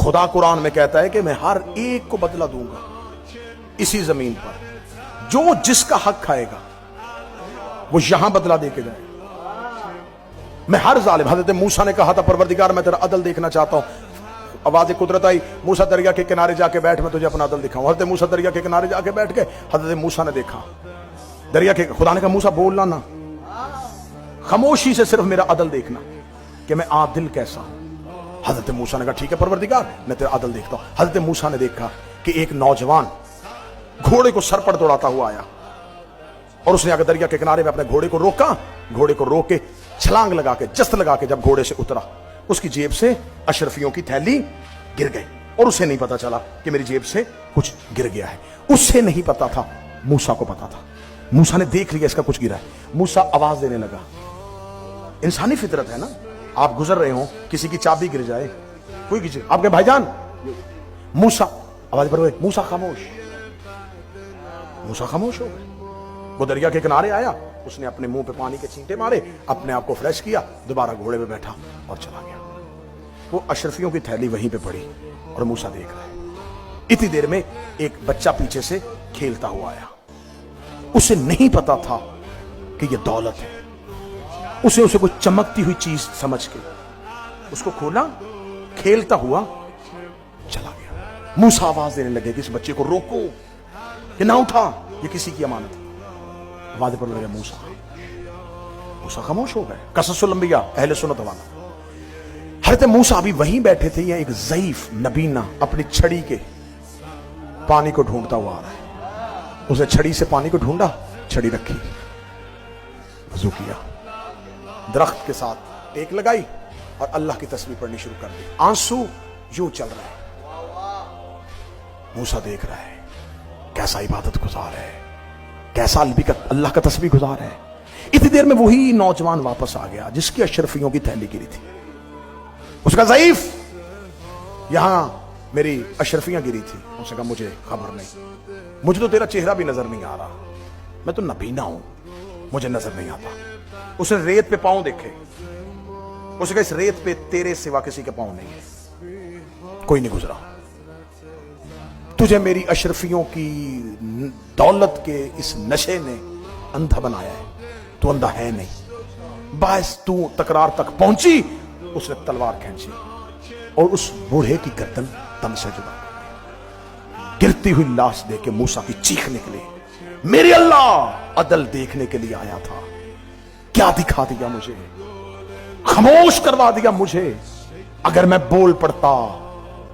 खुदा कुरान में कहता है कि मैं हर एक को बदला दूंगा इसी जमीन पर, जो जिसका हक खाएगा वो यहां बदला देके जाए। मैं हर जालिम, हजरत मूसा ने कहा था परवरदिगार मैं तेरा अदल देखना चाहता हूं, आवाज कुदरत आई, मूसा दरिया के किनारे जाके बैठ, मैं तुझे अपना अदल दिखाऊं। हजरत मूसा दरिया के किनारे जाके बैठ गए, हजरत मूसा ने देखा दरिया के, खुदा ने कहा मूसा बोलना ना, खामोशी से सिर्फ मेरा अदल देखना कि मैं आदिल कैसा हूं। हजरत मूसा ने कहा ठीक है परवरदिगार मैं तेरा अदल देखता हूं। हजरत मूसा ने देखा कि एक नौजवान घोड़े को सर पर दौड़ाता हुआ आया और उसने आकर दरिया के किनारे में अपने घोड़े को रोका, घोड़े को रोक के छलांग लगा के, जस्त लगा के जब घोड़े से उतरा, उसकी जेब से अशरफियों की थैली गिर गई और उसे नहीं पता चला कि मेरी जेब से कुछ गिर गया है। उससे नहीं पता था, मूसा को पता था। मूसा ने देख लिया इसका कुछ गिरा है, मूसा आवाज देने लगा। इंसानी फितरत है ना, आप गुजर रहे हो, किसी की चाबी गिर जाए, कोई किसी आपके भाईजान, मूसा आवाज पर, मूसा खामोश, मूसा खामोश हो गए। वो दरिया के किनारे आया, उसने अपने मुंह पे पानी के छींटे मारे, अपने आप को फ्रेश किया, दोबारा घोड़े पे बैठा और चला गया। वो अशरफियों की थैली वहीं पे पड़ी और मूसा देख रहा है। इतनी देर में एक बच्चा पीछे से खेलता हुआ आया, उसे नहीं पता था कि ये दौलत है। उसे कोई चमकती हुई चीज समझ के उसको खोला, खेलता हुआ चला गया। मूसा आवाज देने लगे कि इस बच्चे को रोको, कि ना उठा, ये किसी की अमानत है। आवाज पर लगे मूसा, मूसा खामोश हो गए। कससुल अंबिया अहले सुन्नत वाला। हजरत मूसा अभी वहीं बैठे थे, या एक ज़ईफ नबीना अपनी छड़ी के पानी को ढूंढता हुआ आ रहा है। उसने छड़ी से पानी को ढूंढा, छड़ी रखी, वजू किया, दरख्त के साथ टेक लगाई और अल्लाह की तस्बीह पढ़नी शुरू कर दी। आंसू यूं चल रहे हैं। मूसा देख रहा है कैसा इबादत गुजार है, कैसा अल्लाह का तस्बीह गुजार है। इतनी देर में वही नौजवान वापस आ गया जिसकी अशरफियों की थैली गिरी थी। उसका ज़ईफ, यहां मेरी अशरफियां गिरी थी। उसने कहा मुझे खबर नहीं, मुझे तो तेरा चेहरा भी नजर नहीं आ रहा, मैं तो नबीना हूं, मुझे नजर नहीं आता। उसने रेत पे पांव देखे, उसने कहा इस रेत पे तेरे सिवा किसी के पांव नहीं है, कोई नहीं गुजरा। तुझे मेरी अशरफियों की दौलत के इस नशे ने अंधा बनाया है, तू अंधा है नहीं। बस तू तकरार तक पहुंची, उसने तलवार खींची और उस बूढ़े की गर्दन तन से जुदा कर दी। गिरती हुई लाश देख के मूसा की चीख निकली, मेरे अल्लाह अदल देखने के लिए आया था, क्या दिखा दिया मुझे, खामोश करवा दिया मुझे। अगर मैं बोल पड़ता